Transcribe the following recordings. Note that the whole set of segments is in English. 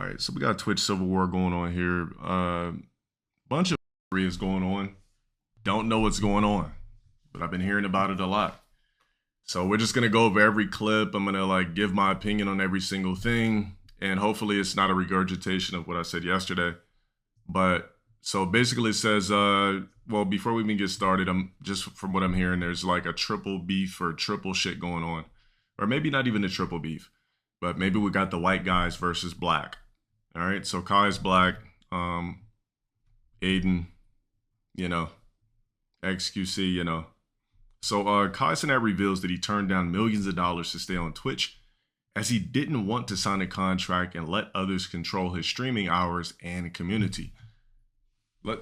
right, so we got Twitch Civil War going on here. Bunch of is going on. Don't know what's going on, but I've been hearing about it a lot. So we're just gonna go over every clip. I'm gonna like give my opinion on every single thing, and hopefully it's not a regurgitation of what I said yesterday. But so basically it says, well, before we even get started, I'm just from what I'm hearing, there's like a triple beef or triple shit going on, or maybe not even a triple beef, but maybe we got the white guys versus black. All right, so Kai's black, Aiden, you know, XQC, you know. So Kai Cenat reveals that he turned down millions of dollars to stay on Twitch as he didn't want to sign a contract and let others control his streaming hours and community.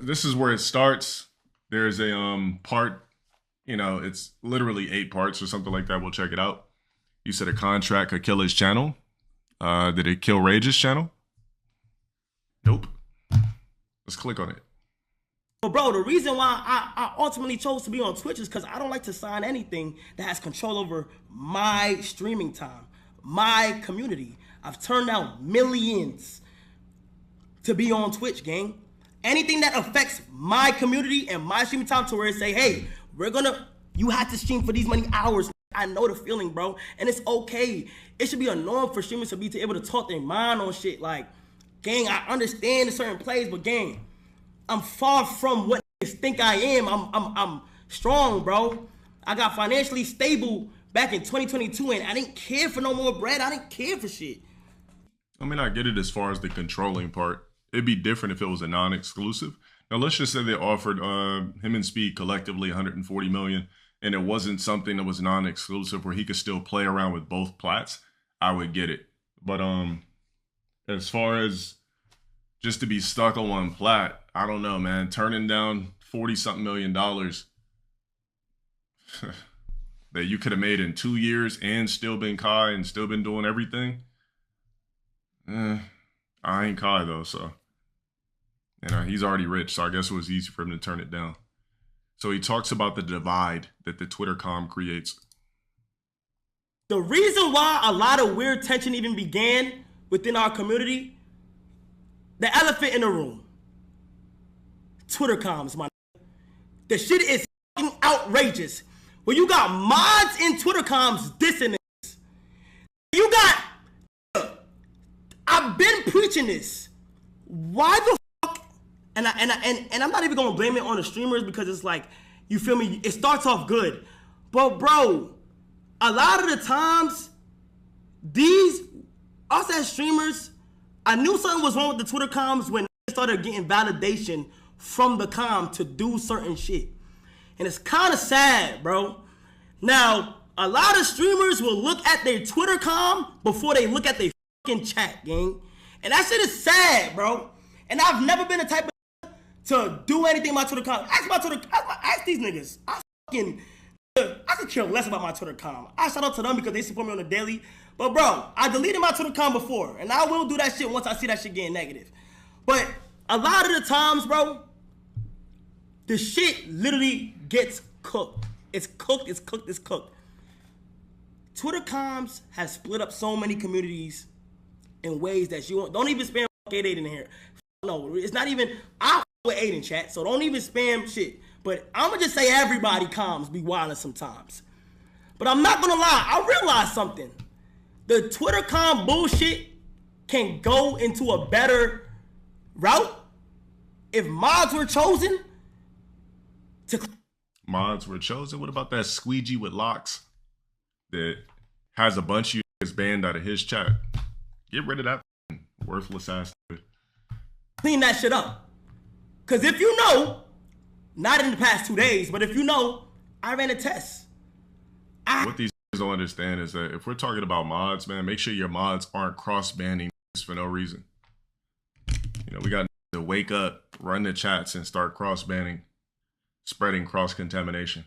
This is where it starts. There's a part, you know, it's literally 8 parts or something like that. We'll check it out. You said a contract could kill his channel. Did it kill Rage's channel? Nope. Let's click on it. But bro, the reason why I ultimately chose to be on Twitch is because I don't like to sign anything that has control over my streaming time, my community. I've turned down millions to be on Twitch, gang. Anything that affects my community and my streaming time to where it say, hey, you have to stream for these many hours. I know the feeling, bro, and it's okay. It should be a norm for streamers to be able to talk their mind on shit. Like, gang, I understand in certain plays, but gang, I'm far from what niggas think I am. I'm strong, bro. I got financially stable back in 2022, and I didn't care for no more bread. I didn't care for shit. I mean, I get it as far as the controlling part. It'd be different if it was a non-exclusive. Now, let's just say they offered him and Speed collectively 140 million, and it wasn't something that was non-exclusive where he could still play around with both plats. I would get it. But as far as just to be stuck on one plat, I don't know, man. Turning down 40-something million dollars that you could have made in 2 years and still been Kai and still been doing everything. I ain't Kai though, so. And he's already rich, so I guess it was easy for him to turn it down. So he talks about the divide that the Twitter comm creates. The reason why a lot of weird tension even began within our community, the elephant in the room, Twitter comms, my nigga. The shit is fucking outrageous. When you got mods in Twitter comms dissing this, you got, I've been preaching this. Why the fuck? And I'm not even gonna blame it on the streamers because it's like, you feel me? It starts off good, but bro, a lot of the times, us as streamers, I knew something was wrong with the Twitter comms when they started getting validation from the comm to do certain shit. And it's kind of sad, bro. Now, a lot of streamers will look at their Twitter comm before they look at their fucking chat, gang. And that shit is sad, bro. And I've never been the type of to do anything about Twitter comm. Ask these niggas. I could care less about my Twitter comm. I shout out to them because they support me on the daily. But bro, I deleted my Twitter comm before, and I will do that shit once I see that shit getting negative. But a lot of the times, bro, the shit literally gets cooked. It's cooked, it's cooked, it's cooked. Twitter comms has split up so many communities in ways that you don't even spam Aiden in here. No, it's not even, I with Aiden chat, so don't even spam shit. But I'ma just say everybody comms be wildin' sometimes. But I'm not gonna lie, I realized something. The Twitter comm bullshit can go into a better route if mods were chosen to... Mods were chosen? What about that squeegee with locks that has a bunch of you banned out of his chat? Get rid of that worthless ass. Clean that shit up. Because if you know, not in the past 2 days, but if you know, I ran a test. What these don't understand is that if we're talking about mods, man, make sure your mods aren't cross-banning for no reason. You know, we got to wake up, run the chats, and start cross-banning, spreading cross-contamination.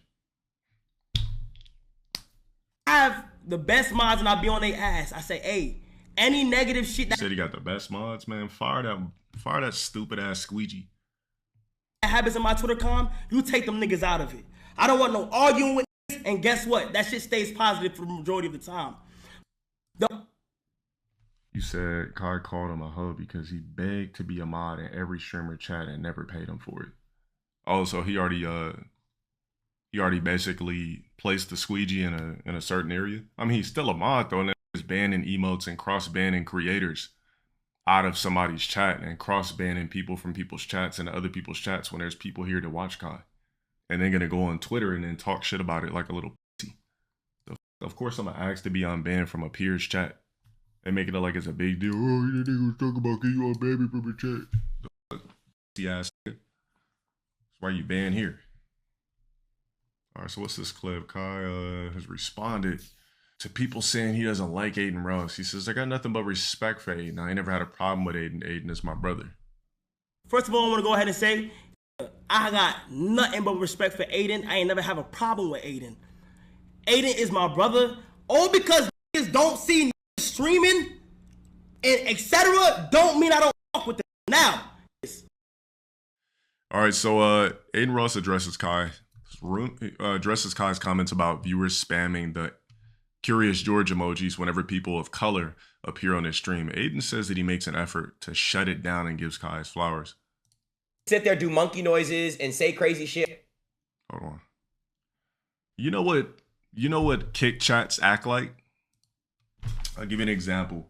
I have the best mods and I'll be on their ass. I say, hey, any negative shit that... You said you got the best mods, man. Fire that stupid-ass squeegee. That happens in my Twitter comm, you take them niggas out of it. I don't want no arguing with niggas, and guess what? That shit stays positive for the majority of the time. You said Kai called him a hoe because he begged to be a mod in every streamer chat and never paid him for it. Oh, so he already basically placed the squeegee in a certain area. I mean, he's still a mod though, and is banning emotes and cross banning creators out of somebody's chat and cross banning people from people's chats and other people's chats when there's people here to watch Kai. And then gonna go on Twitter and then talk shit about it like a little pussy. So, of course, I'm gonna ask to be unbanned from a peer's chat and making it like it's a big deal. Oh, you niggas talk about can you unban me from a chat? The pussy ass nigga. That's why you banned here. All right, so what's this clip? Kai has responded to people saying he doesn't like Aiden Ross. He says, I got nothing but respect for Aiden. I ain't never had a problem with Aiden. Aiden is my brother. First of all, I want to go ahead and say, I got nothing but respect for Aiden. I ain't never have a problem with Aiden. Aiden is my brother. All because niggas don't see streaming and etc. don't mean I don't fuck with them. Now. All right, so Aiden Ross addresses Kai's comments about viewers spamming the Curious George emojis whenever people of color appear on his stream. Aiden says that he makes an effort to shut it down and gives Kai his flowers. Sit there, do monkey noises, and say crazy shit. Hold on. You know what kick chats act like? I'll give you an example.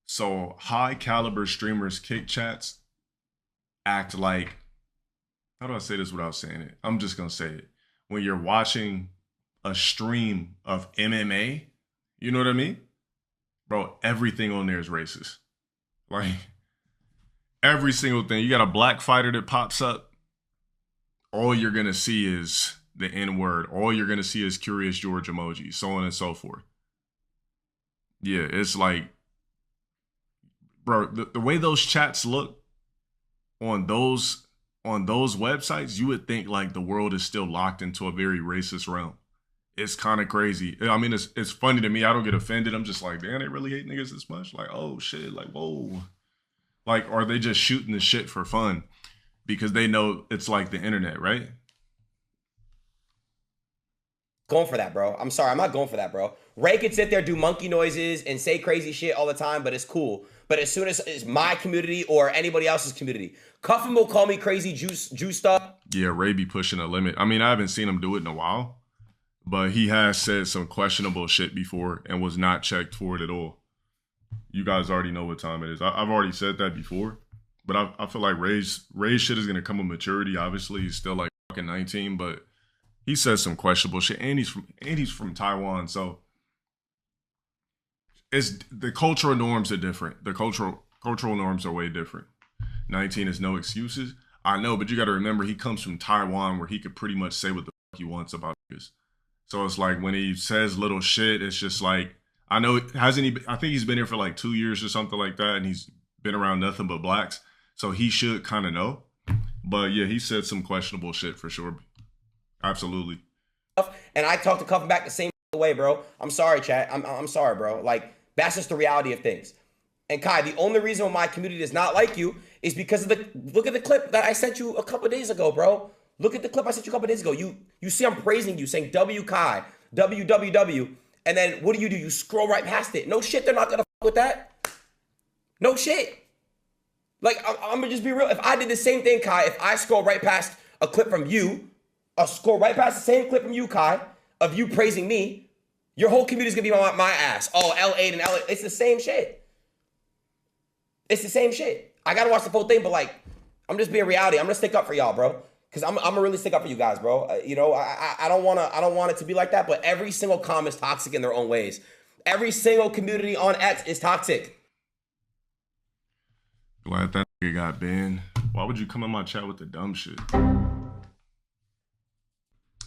So high caliber streamers kick chats act like, how do I say this without saying it? I'm just gonna say it. When you're watching a stream of MMA, you know what I mean? Bro, everything on there is racist. Like, every single thing. You got a black fighter that pops up, all you're gonna see is the N-word. All you're gonna see is Curious George emojis, so on and so forth. Yeah, it's like, bro, the way those chats look on those websites, you would think like the world is still locked into a very racist realm. It's kind of crazy. I mean, it's funny to me. I don't get offended. I'm just like, damn, they really hate niggas this much? Like, oh shit, like, whoa. Like, are they just shooting the shit for fun? Because they know it's like the internet, right? Going for that, bro. I'm sorry, I'm not going for that, bro. Ray could sit there, do monkey noises, and say crazy shit all the time, but it's cool. But as soon as it's my community or anybody else's community, Cuffin will call me crazy juice stuff. Yeah, Ray be pushing a limit. I mean, I haven't seen him do it in a while, but he has said some questionable shit before and was not checked for it at all. You guys already know what time it is. I've already said that before, but I feel like Ray's shit is going to come with maturity. Obviously, he's still like fucking 19, but he says some questionable shit, and he's from Taiwan, so it's the cultural norms are different. The cultural norms are way different. 19 is no excuses. I know, but you got to remember he comes from Taiwan, where he could pretty much say what the fuck he wants about this. So it's like when he says little shit, it's just like, I know, hasn't he? I think he's been here for like 2 years or something like that, and he's been around nothing but blacks, so he should kind of know. But yeah, he said some questionable shit for sure. Absolutely. And I talked to Cuffin back the same way, bro. I'm sorry, chat. I'm sorry, bro. Like, that's just the reality of things. And Kai, the only reason why my community does not like you is because of look at the clip that I sent you a couple of days ago, bro. Look at the clip I sent you a couple of days ago. You see I'm praising you, saying W Kai, WWW, and then what do? You scroll right past it. No shit, they're not gonna fuck with that. No shit. Like, I'm gonna just be real. If I did the same thing, Kai, if I scroll right past a clip from you, I'll scroll right past the same clip from you, Kai, of you praising me, your whole community's gonna be on my ass. Oh, L8 and L8. It's the same shit. It's the same shit. I gotta watch the full thing, but like, I'm just being reality. I'm gonna stick up for y'all, bro. Cause I'm gonna really stick up for you guys, bro. I don't want it to be like that, but every single comment is toxic in their own ways. Every single community on X is toxic. Glad that nigga got banned. Why would you come in my chat with the dumb shit?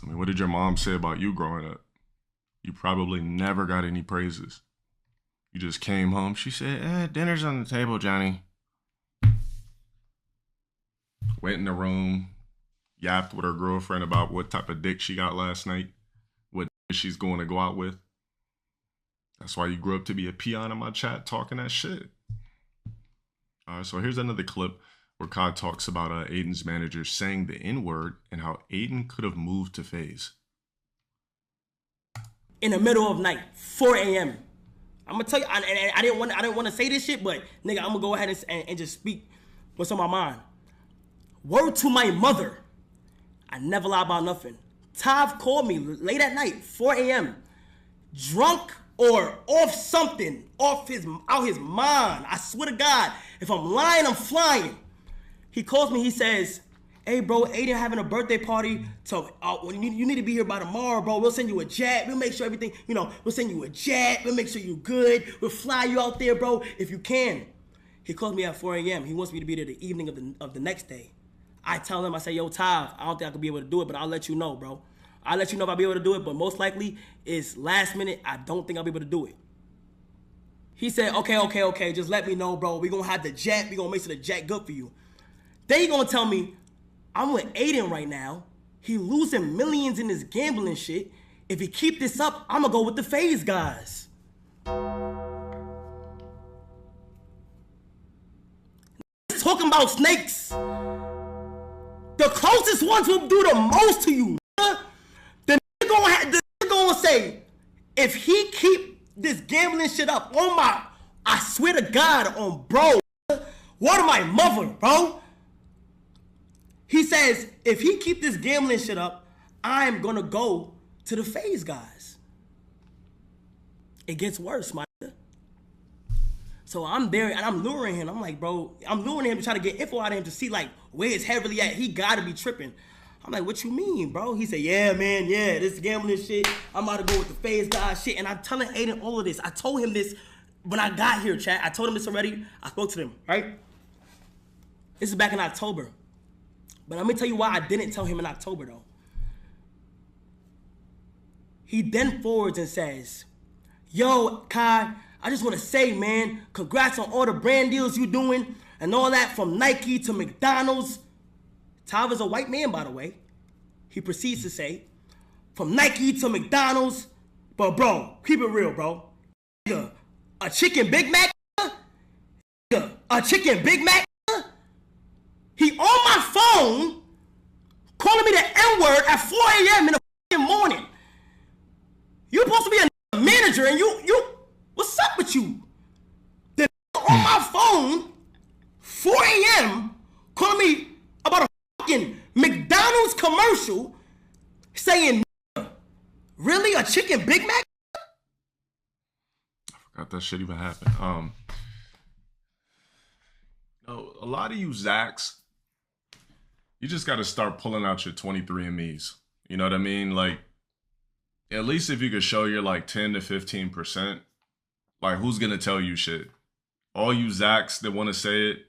I mean, what did your mom say about you growing up? You probably never got any praises. You just came home. She said, dinner's on the table, Johnny. Went in the room, yapped with her girlfriend about what type of dick she got last night, what she's going to go out with. That's why you grew up to be a peon in my chat talking that shit. All right, so here's another clip where Kai talks about Aiden's manager saying the N-word and how Aiden could have moved to FaZe. In the middle of night, 4 a.m., I'm gonna tell you, and I didn't want to say this shit, but nigga, I'm gonna go ahead and just speak what's on my mind. Word to my mother, I never lie about nothing. Tav called me late at night, 4 a.m., drunk or off something, out his mind. I swear to God, if I'm lying, I'm flying. He calls me, he says, hey bro, Aiden having a birthday party, so you need to be here by tomorrow, bro. We'll send you a jet. We'll make sure everything, we'll send you a jet. We'll make sure you're good. We'll fly you out there, bro, if you can. He calls me at 4 a.m. He wants me to be there the evening of the next day. I tell him, I say, yo, Tav, I don't think I could be able to do it, but I'll let you know, bro. I'll let you know if I'll be able to do it, but most likely it's last minute. I don't think I'll be able to do it. He said, okay, just let me know, bro. We're going to have the jet. We're going to make sure the jet good for you. Then he going to tell me, I'm with Aiden right now. He losing millions in this gambling shit. If he keep this up, I'm going to go with the FaZe guys. Talking about snakes. The closest ones will do the most to you. The nigga gonna say, if he keep this gambling shit up, I swear to God, on bro, what my mother, bro? He says, if he keep this gambling shit up, I'm gonna go to the FaZe guys. It gets worse, my nigga. So I'm there and I'm luring him. I'm like, bro, I'm luring him to try to get info out of him to see like where his head really at. He gotta be tripping. I'm like, what you mean, bro? He said, yeah, man, yeah, this gambling shit. I'm about to go with the FaZe guys shit. And I'm telling Aiden all of this. I told him this when I got here, chat. I told him this already. I spoke to him, right? This is back in October. But let me tell you why I didn't tell him in October, though. He then forwards and says, yo, Kai, I just want to say, man, congrats on all the brand deals you doing and all that, from Nike to McDonald's. Tav is a white man, by the way. He proceeds to say, from Nike to McDonald's. But bro, keep it real, bro. A chicken Big Mac? A chicken Big Mac? He on my phone calling me the N-word at 4 a.m. in the morning. You're supposed to be a manager and you what's up with you? The on my phone, 4 a.m., calling me about a fucking McDonald's commercial saying, really, a chicken Big Mac? I forgot that shit even happened. A lot of you Zacks, you just got to start pulling out your 23andMe's. You know what I mean? Like, at least if you could show your like 10 to 15%, like, who's going to tell you shit? All you Zacks that want to say it,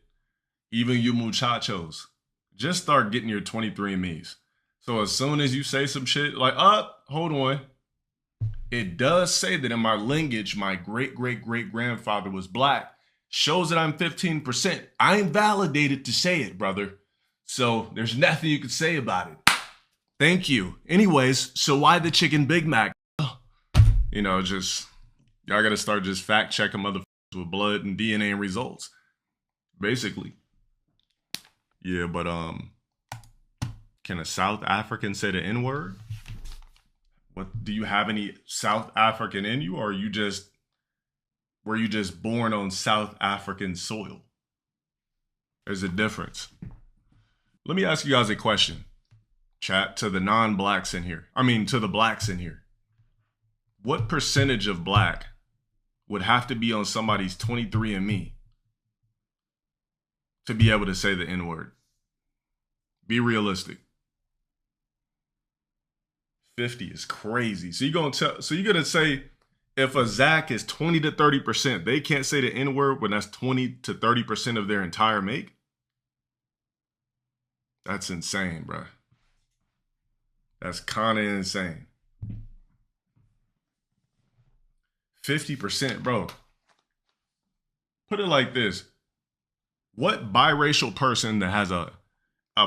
even you muchachos, just start getting your 23andMe's. So as soon as you say some shit, like, hold on. It does say that in my lineage, my great-great-great-grandfather was black. Shows that I'm 15%. I ain't validated to say it, brother. So there's nothing you could say about it. Thank you. Anyways, so why the chicken Big Mac? You know, just... y'all gotta start just fact-checking motherfuckers with blood and DNA and results. Basically. Yeah, but, can a South African say the N-word? What, do you have any South African in you, or were you just born on South African soil? There's a difference. Let me ask you guys a question, chat, to the non-blacks in here. I mean, to the blacks in here. What percentage of black would have to be on somebody's 23andMe to be able to say the N-word? Be realistic. 50 is crazy. So you're gonna say if a Zach is 20 to 30%, they can't say the N-word when that's 20 to 30% of their entire make? That's insane, bro. That's kind of insane. 50%, bro. Put it like this. What biracial person that has a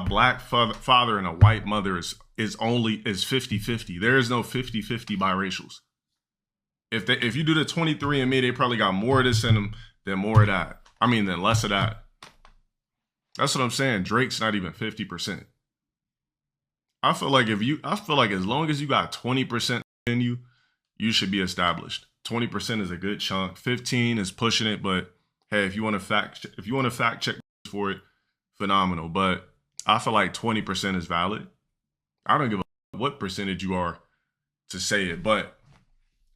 black father and a white mother is 50-50? There is no 50-50 biracials. If you do the 23andMe, they probably got more of this in them than more of that. I mean, than less of that. That's what I'm saying. Drake's not even 50%. I feel like as long as you got 20% in you, you should be established. 20% is a good chunk. 15 is pushing it, but hey, if you want to fact check for it, phenomenal. But I feel like 20% is valid. I don't give a what percentage you are to say it, but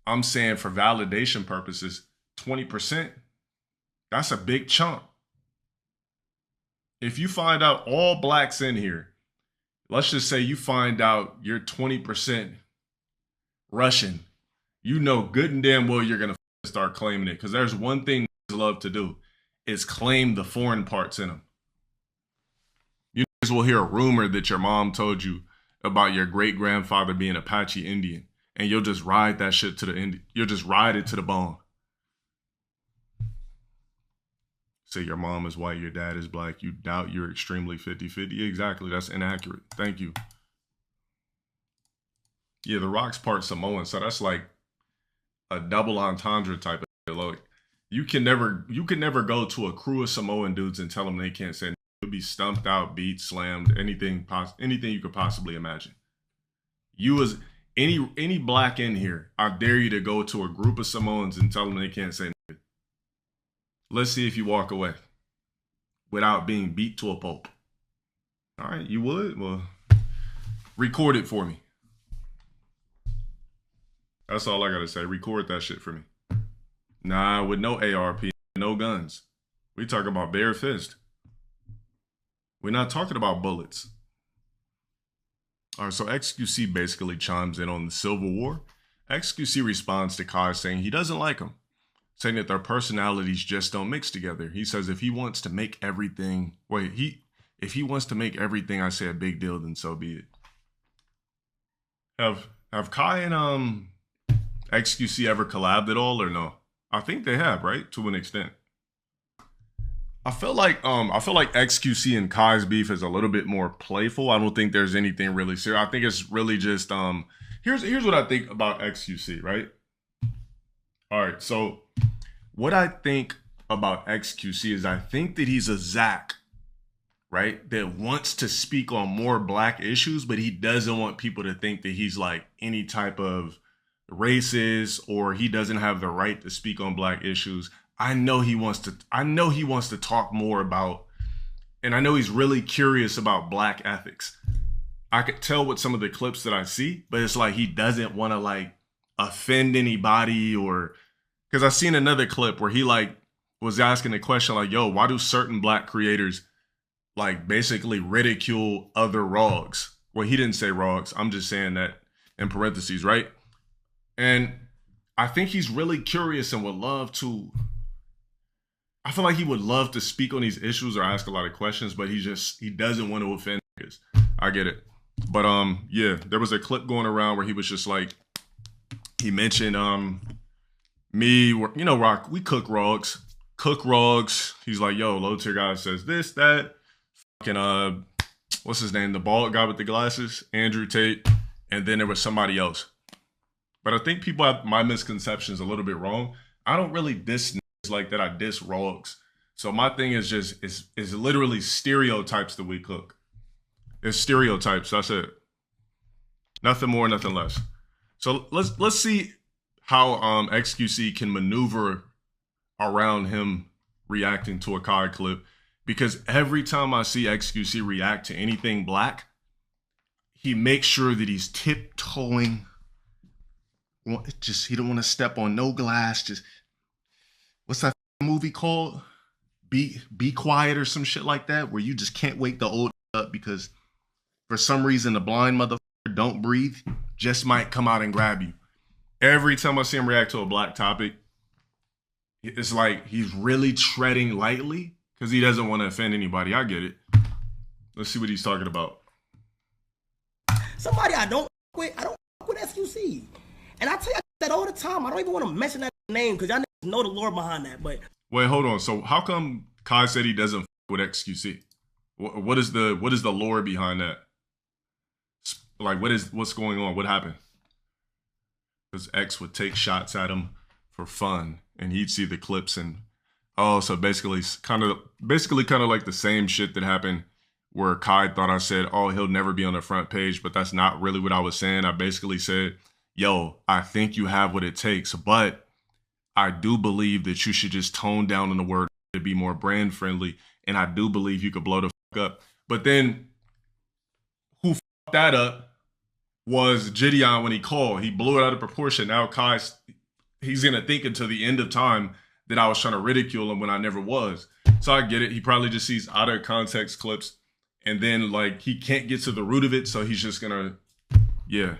I'm saying for validation purposes, 20%, that's a big chunk. If you find out all blacks in here, let's just say you find out you're 20% Russian, you know good and damn well you're going to start claiming it, because there's one thing they love to do is claim the foreign parts in them. You guys will hear a rumor that your mom told you about your great-grandfather being Apache Indian, and you'll just ride that shit to the you'll just ride it to the bone. Say your mom is white, your dad is black, you doubt you're extremely 50-50. Exactly, that's inaccurate. Thank you. Yeah, the Rock's part Samoan, so that's like a double entendre type of shit. Like, you can never go to a crew of Samoan dudes and tell them they can't say. You'll be stumped out, beat, slammed, anything you could possibly imagine. You as any black in here, I dare you to go to a group of Samoans and tell them they can't say nothing. Let's see if you walk away without being beat to a pulp. All right, you would? Well, record it for me. That's all I gotta say. Record that shit for me. Nah, with no ARP, no guns. We talk about bare fist. We're not talking about bullets. All right, so XQC basically chimes in on the Civil War. XQC responds to Kai saying he doesn't like him, saying that their personalities just don't mix together. He says if he wants to make everything, if he wants to make everything I say a big deal, then so be it. Have Kai and XQC ever collabed at all or no? I think they have, right? To an extent. I feel like XQC and Kai's beef is a little bit more playful. I don't think there's anything really serious. I think it's really just here's what I think about XQC, right? All right, so what I think about XQC is I think that he's a Zach, right? That wants to speak on more black issues, but he doesn't want people to think that he's like any type of racist or he doesn't have the right to speak on black issues. I know he wants to talk more about, and I know he's really curious about black ethics. I could tell with some of the clips that I see, but it's like he doesn't want to like offend anybody, or because I seen another clip where he like was asking a question like, yo, why do certain black creators like basically ridicule other rogs? Well, he didn't say rogs. I'm just saying that in parentheses, right? And I think he's really curious and would love to, I feel like he would love to speak on these issues or ask a lot of questions, but he doesn't want to offend niggas. I get it. But yeah, there was a clip going around where he was just like, he mentioned me, you know, Rock, we cook rogs. He's like, yo, low tier guy says this, that. Fucking what's his name? The bald guy with the glasses, Andrew Tate, and then there was somebody else. But I think people have my misconceptions a little bit wrong. I don't really diss niggas like that. I diss rogs. So my thing is just is literally stereotypes that we cook. It's stereotypes. That's it. Nothing more, nothing less. So let's see how XQC can maneuver around him reacting to a Kai clip, because every time I see XQC react to anything black, he makes sure that he's tiptoeing. He don't want to step on no glass. Just, what's that movie called? Be Quiet or some shit like that, where you just can't wake the old up because for some reason the blind motherfucker don't breathe just might come out and grab you. Every time I see him react to a black topic, it's like he's really treading lightly because he doesn't want to offend anybody. I get it. Let's see what he's talking about. Somebody I don't fuck with XQC. And I tell you that all the time. I don't even want to mention that name because y'all know the lore behind that. But wait, hold on. So how come Kai said he doesn't fuck with XQC? What is the lore behind that? Like, what's going on? What happened? Because X would take shots at him for fun, and he'd see the clips, and so basically kind of like the same shit that happened where Kai thought I said, oh, he'll never be on the front page, but that's not really what I was saying. I basically said, yo, I think you have what it takes, but I do believe that you should just tone down on the word to be more brand friendly. And I do believe you could blow the fuck up. But then who fucked that up was Gideon when he called. He blew it out of proportion. Now he's going to think until the end of time that I was trying to ridicule him when I never was. So I get it. He probably just sees out of context clips. And then, like, he can't get to the root of it. So he's just going to, yeah.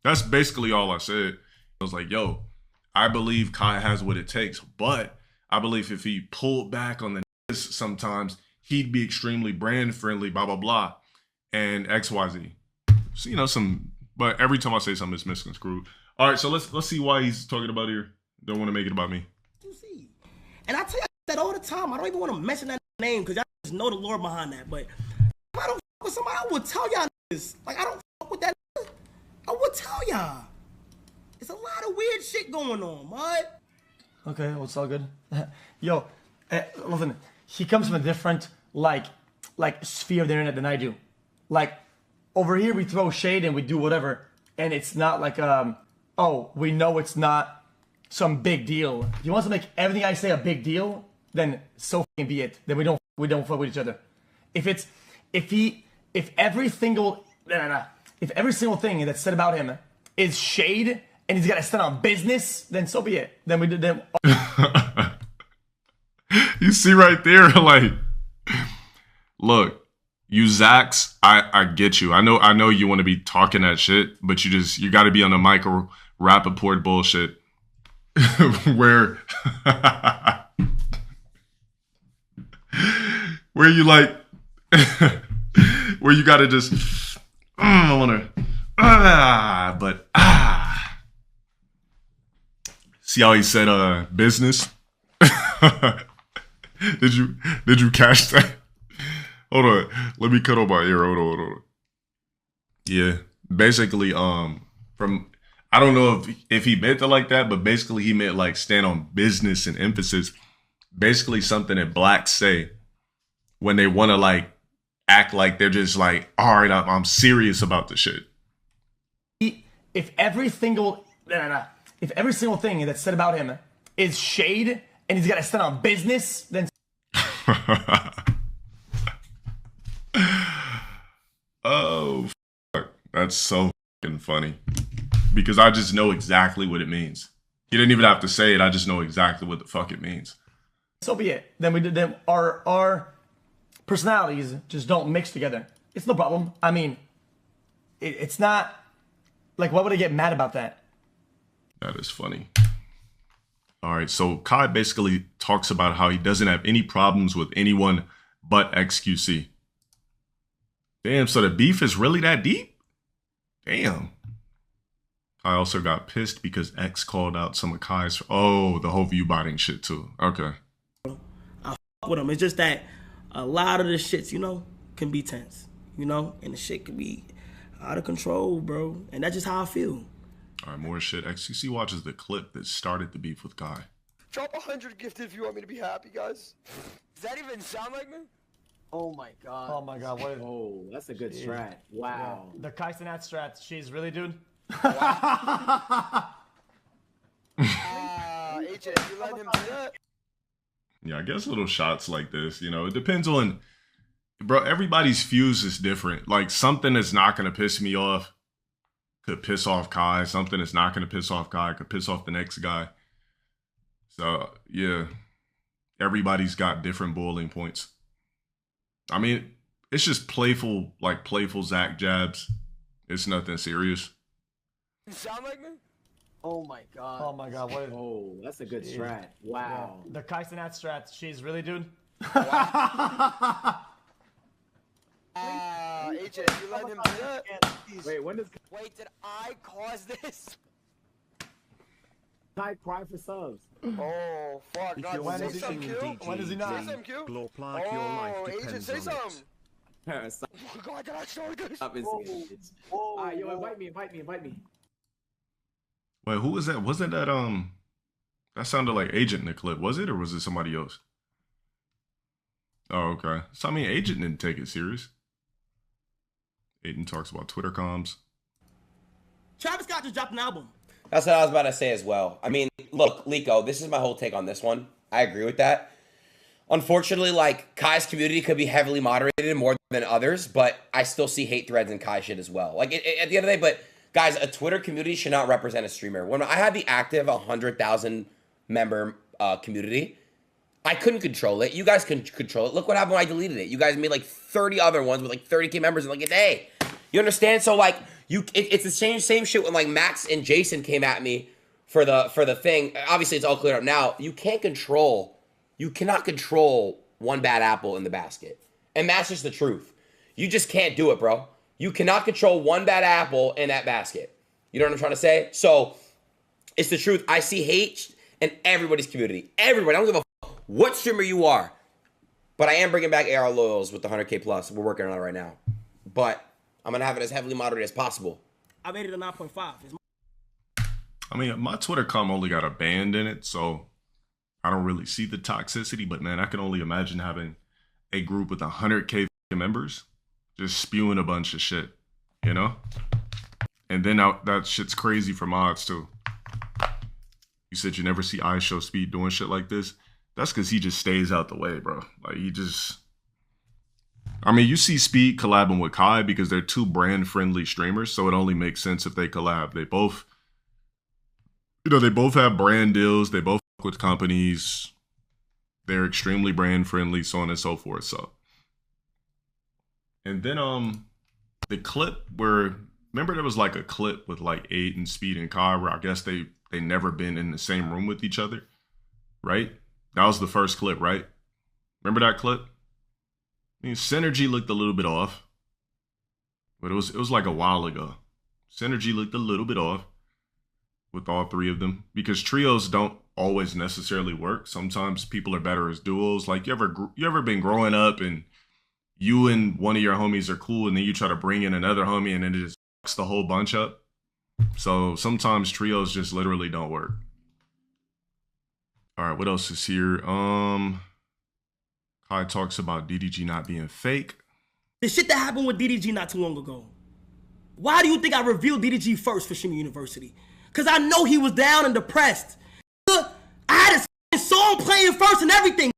That's basically all I said. I was like, yo, I believe Kai has what it takes. But I believe if he pulled back on the sometimes, he'd be extremely brand friendly, blah, blah, blah, and XYZ. So, you know, but every time I say something, it's misconstrued. All right, so let's see why he's talking about here. Don't want to make it about me. And I tell you that all the time. I don't even want to mention that name because y'all just know the lore behind that. But if I don't fuck with somebody, I would tell y'all this. Like, I don't fuck with that. I would tell y'all. It's a lot of weird shit going on, man. Okay, well, it's all good. Yo, listen, he comes from a different, like sphere of the internet than I do. Like, over here we throw shade and we do whatever, and it's not like, oh, we know it's not some big deal. If he wants to make everything I say a big deal, then so fucking be it. Then we don't fuck with each other. If every single thing that's said about him is shade and he's got to stand on business, then so be it. Then we did them. You see right there, like, look, you Zax, I get you. I know you want to be talking that shit, but you got to be on the Michael Rappaport bullshit where you like where you got to just I want to see how he said business. Did you catch that? Hold on. Let me cut on my ear. Hold on. Yeah. Basically, I don't know if he meant it like that, but basically he meant like stand on business and emphasis. Basically something that blacks say when they want to like act like they're just like, all right, I'm serious about the shit. If every single thing that's said about him is shade and he's got to stand on business, then oh, fuck. That's so fucking funny. Because I just know exactly what it means. He didn't even have to say it. I just know exactly what the fuck it means. So be it. Then our personalities just don't mix together. It's no problem. I mean, it's not like, why would I get mad about that? That is funny. All right, so Kai basically talks about how he doesn't have any problems with anyone but XQC. Damn, so the beef is really that deep? Damn. I also got pissed because X called out some of Kai's. Oh, the whole view botting shit too. Okay. I fuck with him. It's just that a lot of the shits, you know, can be tense, you know, and the shit can be out of control, bro. And that's just how I feel. All right, more shit. XQC watches the clip that started the beef with Kai. Drop 100 gifted if you want me to be happy, guys. Does that even sound like me? Oh my god. Oh my god, what is... Oh, that's a good strat. Wow. The Kaisenat strat, she's really, dude? Agent, you let him do that? Yeah, I guess little shots like this, you know, it depends on, bro, everybody's fuse is different. Like, something that's not going to piss me off could piss off Kai. Something that's not going to piss off Kai could piss off the next guy. So, yeah, everybody's got different boiling points. I mean, it's just playful Zach jabs. It's nothing serious. Sound like me? Oh my god. Oh my god, what is... Oh, that's a good strat. Wow. The Kaisenat strat, she's really, dude? Agent, you let him do that? Wait, when does Wait, did I cause this? Kai cry for subs? Oh, fuck. God, when say is he something, Q. When is he not? Say something, Q. Look like your life Oh, Agent, depends say on something. Stop Oh, God, did I start this? instigating, bitch. Alright, yo, invite me. Wait, who was that? Wasn't that, that sounded like Agent in the clip. Was it, or was it somebody else? Oh, okay. So, I mean, Agent didn't take it serious. Aiden talks about Twitter comms. Travis Scott just dropped an album. That's what I was about to say as well. I mean, look, Liko, this is my whole take on this one. I agree with that. Unfortunately, like, Kai's community could be heavily moderated more than others, but I still see hate threads in Kai shit as well. Like, at the end of the day, but guys, a Twitter community should not represent a streamer. When I had the active 100,000 member community, I couldn't control it. You guys couldn't control it. Look what happened when I deleted it. You guys made like 30 other ones with like 30K members in like a day. You understand? So like, it's the same shit when like Max and Jason came at me for the thing. Obviously, it's all cleared up now. You cannot control one bad apple in the basket. And that's just the truth. You just can't do it, bro. You cannot control one bad apple in that basket. You know what I'm trying to say? So, it's the truth. I see hate in everybody's community. Everybody. I don't give a fuck what streamer you are. But I am bringing back AR loyals with the 100K plus. We're working on it right now. But I'm going to have it as heavily moderated as possible. I made it a 9.5. I mean, my Twitter com only got a band in it, so I don't really see the toxicity, but man, I can only imagine having a group with 100K members just spewing a bunch of shit, you know? And then that shit's crazy for mods too. You said you never see IShowSpeed doing shit like this. That's because he just stays out the way, bro. Like, I mean, you see Speed collabing with Kai because they're two brand-friendly streamers, so it only makes sense if they collab. They both have brand deals. They both work with companies. They're extremely brand-friendly, so on and so forth. So, and then the clip where, remember there was like a clip with like Aid and Speed and Kai where I guess they never been in the same room with each other, right? That was the first clip, right? Remember that clip? I mean, Synergy looked a little bit off, but it was like a while ago. Synergy looked a little bit off with all three of them because trios don't always necessarily work. Sometimes people are better as duos. Like, you ever been growing up and you and one of your homies are cool and then you try to bring in another homie and then it just fucks the whole bunch up? So sometimes trios just literally don't work. All right, what else is here? Kai talks about DDG not being fake. The shit that happened with DDG not too long ago. Why do you think I revealed DDG first for Shimmy University? Because I know he was down and depressed. I had a song playing first and everything.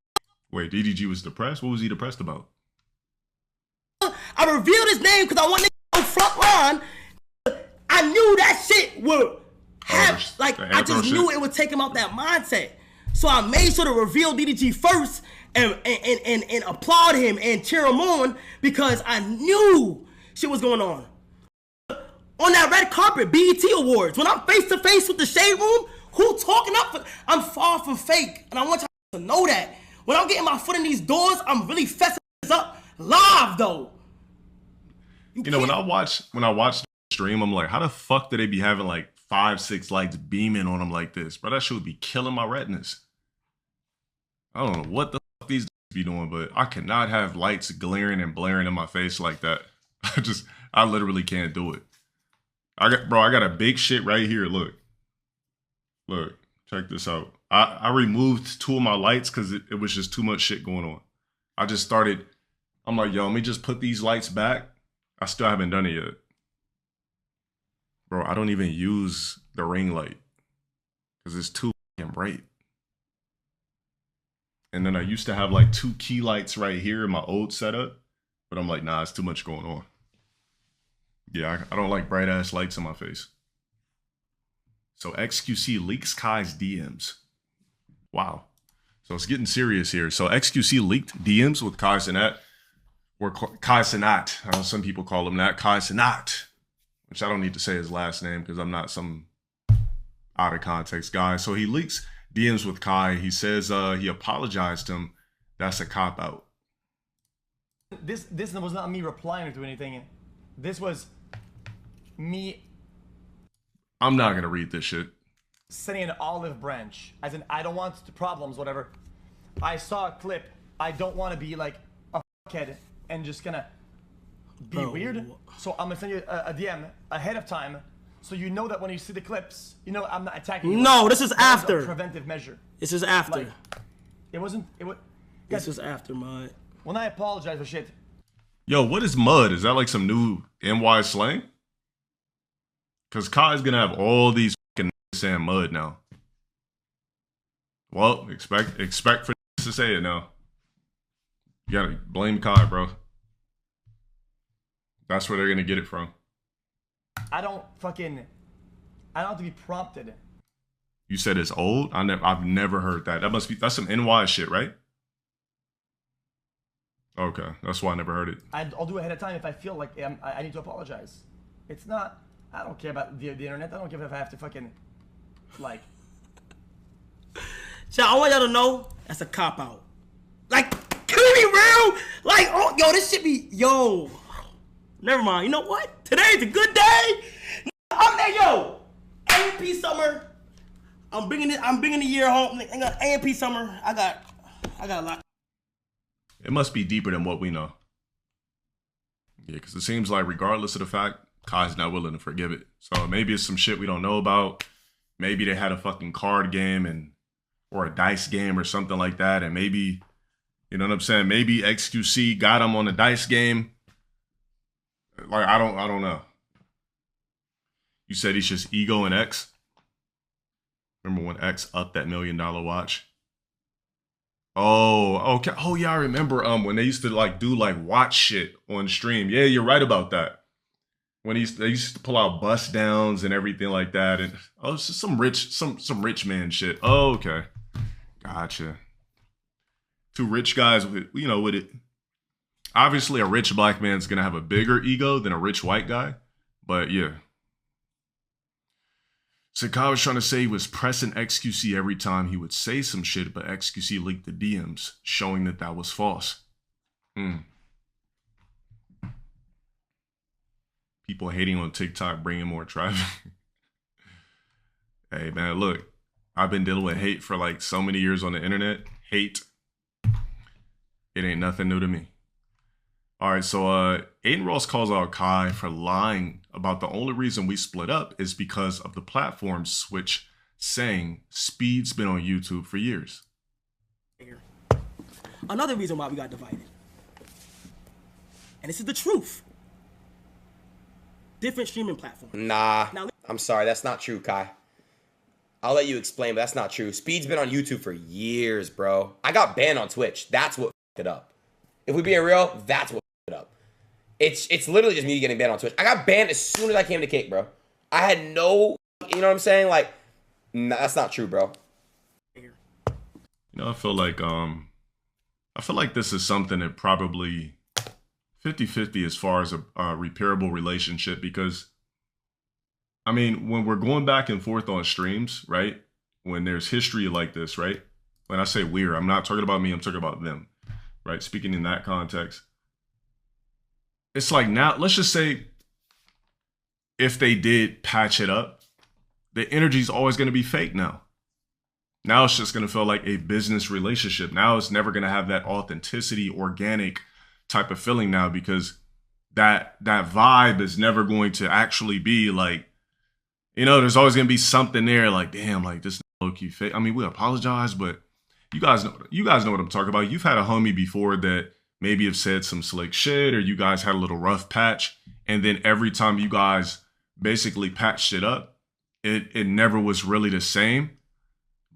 Wait, DDG was depressed? What was he depressed about? I revealed his name because I wanted to go front line. I knew that shit would have, I just knew it would take him out that mindset. So I made sure to reveal DDG first and applaud him and cheer him on because I knew shit was going on. On that red carpet, BET Awards, when I'm face to face with the Shade Room, who talking up for, I'm far from fake, and I want y'all to know that. When I'm getting my foot in these doors, I'm really fessing this up live though. You know, when I watch the stream, I'm like, how the fuck do they be having like 5-6 lights beaming on them like this? Bro, that shit would be killing my retinas. I don't know what the fuck these be doing, but I cannot have lights glaring and blaring in my face like that. I literally can't do it. I got a big shit right here. Look, check this out. I removed 2 of my lights because it was just too much shit going on. I'm like, yo, let me just put these lights back. I still haven't done it yet. Bro, I don't even use the ring light because it's too fucking bright. And then I used to have like 2 key lights right here in my old setup, but I'm like, nah, it's too much going on. Yeah, I don't like bright ass lights in my face. So XQC leaks Kai's DMs. Wow. So it's getting serious here. So XQC leaked DMs with Kai Cenat, or Kai Cenat. I know some people call him that. Kai Cenat, which I don't need to say his last name because I'm not some out of context guy. So he leaks DMs with Kai. He says he apologized to him. That's a cop out. This was not me replying to anything. This was me. I'm not gonna read this shit. Sending an olive branch, as in I don't want the problems, whatever. I saw a clip. I don't want to be like a fuckhead and just gonna be weird. So I'm gonna send you a DM ahead of time, so you know that when you see the clips, you know I'm not attacking you. No, this is after. A preventive measure. This is after. Like, it wasn't. This is after, Mud. When I apologize for shit. Yo, what is mud? Is that like some new NY slang? Because Kai's gonna have all these fucking saying mud now. Well, expect for to say it now. You gotta blame Kai, bro. That's where they're gonna get it from. I don't have to be prompted. You said it's old? I've never heard that. That's some NY shit, right? Okay, that's why I never heard it. I'll do it ahead of time if I feel like I need to apologize. It's not, I don't care about the internet. I don't care if I have to fucking, like. Chat, I want y'all to know that's a cop out. Like, can we be real? Like, oh, yo, this shit be, yo. Never mind. You know what? Today's a good day. I'm there, yo. A&P summer. I'm bringing the year home. I got A&P summer. I got a lot. It must be deeper than what we know. Yeah, because it seems like regardless of the fact, Kai's not willing to forgive it. So maybe it's some shit we don't know about. Maybe they had a fucking card game or a dice game or something like that. And maybe, you know what I'm saying? Maybe XQC got him on the dice game. Like, I don't know. You said he's just ego and X? Remember when X upped that $1 million watch? Oh, okay. Oh yeah, I remember when they used to like do like watch shit on stream. Yeah, you're right about that. When they used to pull out bust downs and everything like that, and it's just some rich man shit. Oh, okay, gotcha. Two rich guys with it. Obviously, a rich black man's gonna have a bigger ego than a rich white guy, but yeah. So Kai was trying to say he was pressing XQC every time he would say some shit, but XQC leaked the DMs, showing that was false. People hating on TikTok, bringing more traffic. Hey, man, look. I've been dealing with hate for like so many years on the internet. Hate. It ain't nothing new to me. All right, so Aiden Ross calls out Kai for lying about the only reason we split up is because of the platform switch, saying Speed's been on YouTube for years. Another reason why we got divided. And this is the truth. Different streaming platforms. Nah, I'm sorry, that's not true, Kai. I'll let you explain, but that's not true. Speed's been on YouTube for years, bro. I got banned on Twitch. That's what f***ed it up. If we being real, that's what f***ed it up. It's literally just me getting banned on Twitch. I got banned as soon as I came to Kick, bro. I had no, you know what I'm saying? Like, nah, that's not true, bro. You know, I feel like this is something that probably 50-50 as far as a repairable relationship, because I mean, when we're going back and forth on streams, right? When there's history like this, right? When I say we're, I'm not talking about me, I'm talking about them, right? Speaking in that context. It's like now, let's just say if they did patch it up, the energy is always going to be fake now. Now it's just going to feel like a business relationship. Now it's never going to have that authenticity, organic type of feeling now, because that vibe is never going to actually be like, you know, there's always going to be something there like, damn, like this low-key fake. I mean, we apologize, but you guys know what I'm talking about. You've had a homie before that maybe have said some slick shit, or you guys had a little rough patch, and then every time you guys basically patched it up, it never was really the same,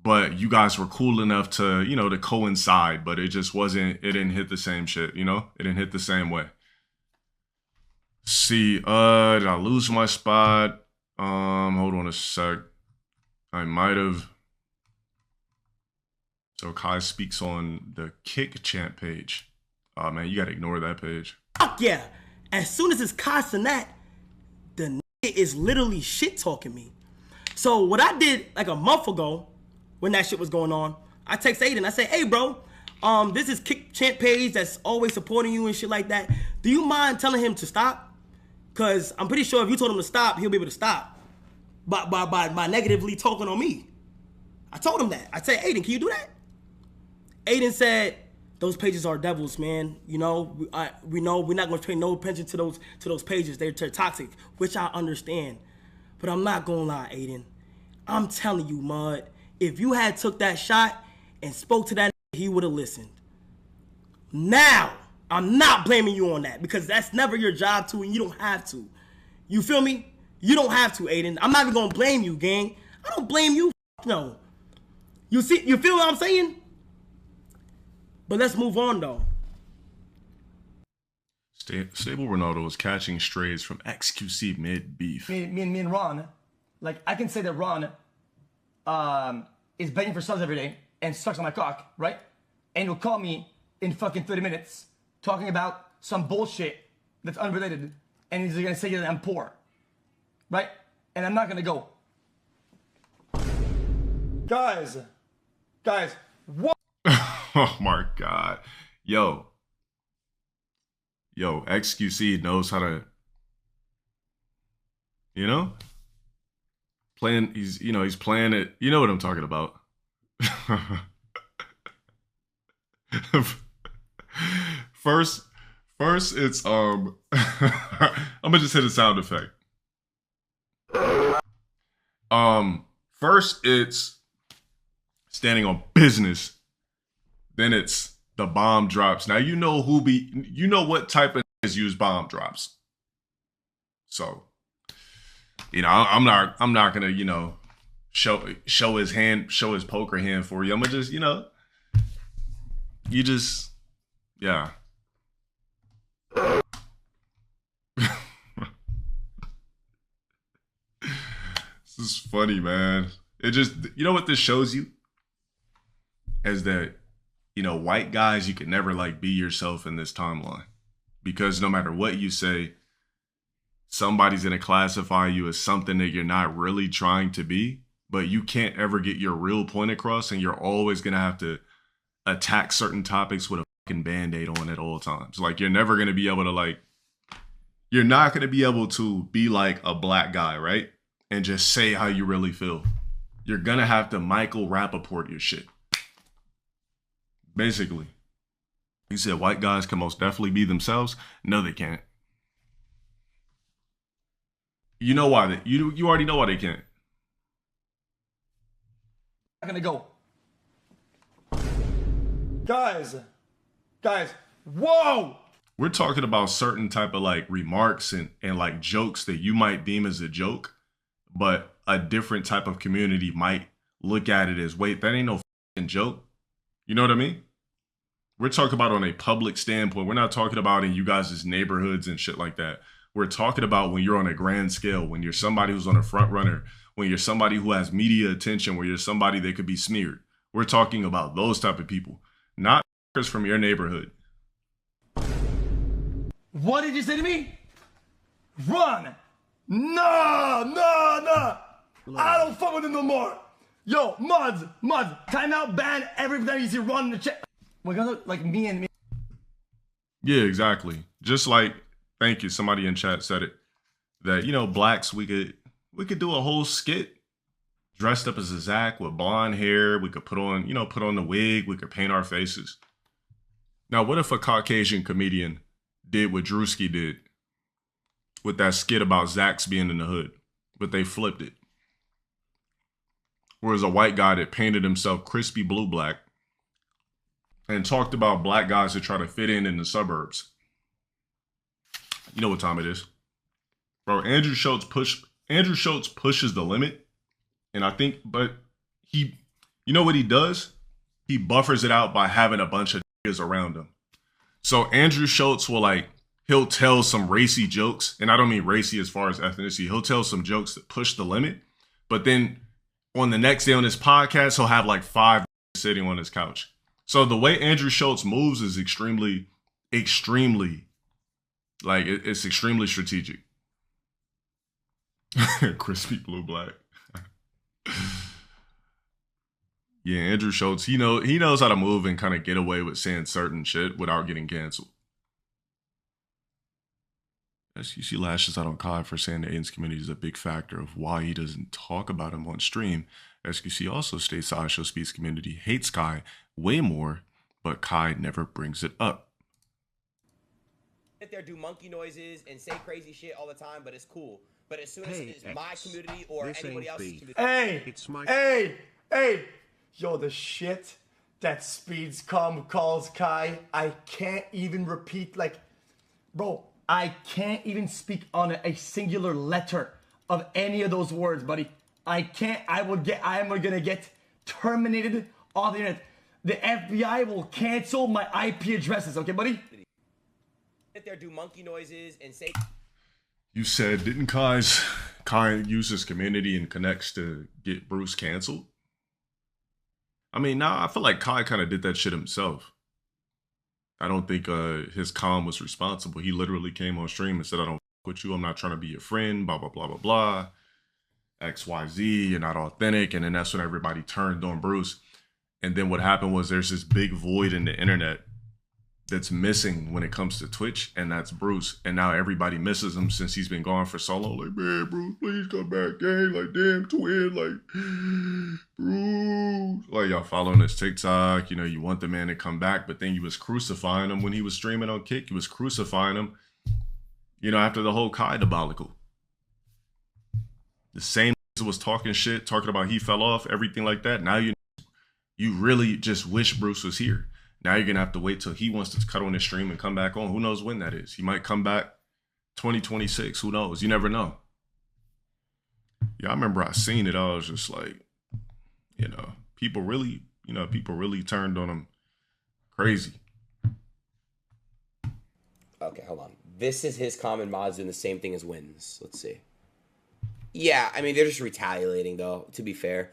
but you guys were cool enough to, you know, to coincide, but it just wasn't, it didn't hit the same shit, you know? It didn't hit the same way. See, did I lose my spot? Hold on a sec. I might have. So Kai speaks on the Kick Chant page. Oh man, you gotta ignore that page. Fuck yeah. As soon as it's constant that, the nigga is literally shit talking me. So what I did like a month ago, when that shit was going on, I text Aiden. I say, hey bro, this is Kick Chant page that's always supporting you and shit like that. Do you mind telling him to stop? Cause I'm pretty sure if you told him to stop, he'll be able to stop. By negatively talking on me. I told him that. I said, Aiden, can you do that? Aiden said, those pages are devils, man. You know, we know we're not going to pay no attention to those pages. They're toxic, which I understand. But I'm not going to lie, Aiden. I'm telling you, Mud, if you had took that shot and spoke to that, he would have listened. Now, I'm not blaming you on that, because that's never your job to, and you don't have to. You feel me? You don't have to, Aiden. I'm not even going to blame you, gang. I don't blame you. No. You feel what I'm saying? But let's move on though. Stable Ronaldo was catching strays from XQC mid beef. Me and Ron, like I can say that Ron is begging for subs every day and sucks on my cock, right? And he'll call me in fucking 30 minutes talking about some bullshit that's unrelated, and he's gonna say that I'm poor, right? And I'm not gonna go. Guys, what? Oh my God. Yo, XQC knows how to, he's playing it. You know what I'm talking about. First it's I'm gonna just hit a sound effect. First it's standing on business. Then it's the bomb drops. Now you know what type of use bomb drops. So, I'm not gonna, show his poker hand for you. I'm gonna just, yeah. This is funny, man. It just, what this shows you? Is that, white guys, you can never be yourself in this timeline. Because no matter what you say, somebody's going to classify you as something that you're not really trying to be, but you can't ever get your real point across, and you're always going to have to attack certain topics with a fucking Band-Aid on at all times. You're never going to be able to, you're not going to be able to be like a black guy, right? And just say how you really feel. You're going to have to Michael Rappaport your shit. Basically. He said white guys can most definitely be themselves. No, they can't. You know why? You already know why they can't. I'm gonna go. Guys, whoa! We're talking about certain type of remarks and jokes that you might deem as a joke, but a different type of community might look at it as, wait, that ain't no fucking joke. You know what I mean? We're talking about on a public standpoint. We're not talking about in you guys' neighborhoods and shit like that. We're talking about when you're on a grand scale, when you're somebody who's on a front runner, when you're somebody who has media attention, where you're somebody that could be smeared. We're talking about those type of people, not from your neighborhood. What did you say to me? Run! No! I don't fuck with him no more. Yo, Muds, timeout, ban everybody you see run in the chat. We're gonna me and me. Yeah, exactly. Just thank you. Somebody in chat said it. That, blacks, we could do a whole skit dressed up as a Zach with blonde hair. We could put on the wig. We could paint our faces. Now, what if a Caucasian comedian did what Drewski did with that skit about Zach's being in the hood, but they flipped it? Whereas a white guy that painted himself crispy blue black and talked about black guys that try to fit in the suburbs. You know what time it is. Bro, Andrew Schultz pushes the limit. And I think, but you know what he does? He buffers it out by having a bunch of niggas around him. So Andrew Schultz will he'll tell some racy jokes. And I don't mean racy as far as ethnicity. He'll tell some jokes that push the limit. But then on the next day on his podcast, he'll have 5 sitting on his couch. So the way Andrew Schultz moves is extremely, it's extremely strategic. Crispy blue black. Yeah, Andrew Schultz, he knows how to move and kind of get away with saying certain shit without getting canceled. SQC lashes out on Kai for saying the AIDS community is a big factor of why he doesn't talk about him on stream. SQC also states the iShow Speeds community hates Kai way more, but Kai never brings it up. Sit there, do monkey noises and say crazy shit all the time, but it's cool. But as soon as it's my community or anybody else's community, hey, yo, the shit that Speeds calls Kai, I can't even repeat. Bro, I can't even speak on a singular letter of any of those words, buddy. I am gonna get terminated off the internet. The FBI will cancel my IP addresses, okay, buddy? Sit there, do monkey noises, and say. You said, didn't Kai use his community and connects to get Bruce canceled? I mean, nah, I feel like Kai kind of did that shit himself. I don't think his comm was responsible. He literally came on stream and said, I don't fuck with you. I'm not trying to be your friend, blah, blah, blah, blah, blah. XYZ, you're not authentic. And then that's when everybody turned on Bruce. And then what happened was there's this big void in the internet that's missing when it comes to Twitch, and that's Bruce. And now everybody misses him since he's been gone for so long. Like, man, Bruce, please come back, gang. Like, damn, twin, like, Bruce. Like, y'all following his TikTok, you know, you want the man to come back, but then you was crucifying him when he was streaming on Kick. You was crucifying him, you know, after the whole Kai debacle. The same was talking shit, talking about he fell off, everything like that. Now you really just wish Bruce was here. Now you're going to have to wait till he wants to cut on his stream and come back on. Who knows when that is? He might come back 2026. Who knows? You never know. Yeah, I remember I seen it. I was just like, you know, people really turned on him crazy. Okay, hold on. This is his common mods doing the same thing as wins. Let's see. Yeah, I mean, they're just retaliating, though, to be fair.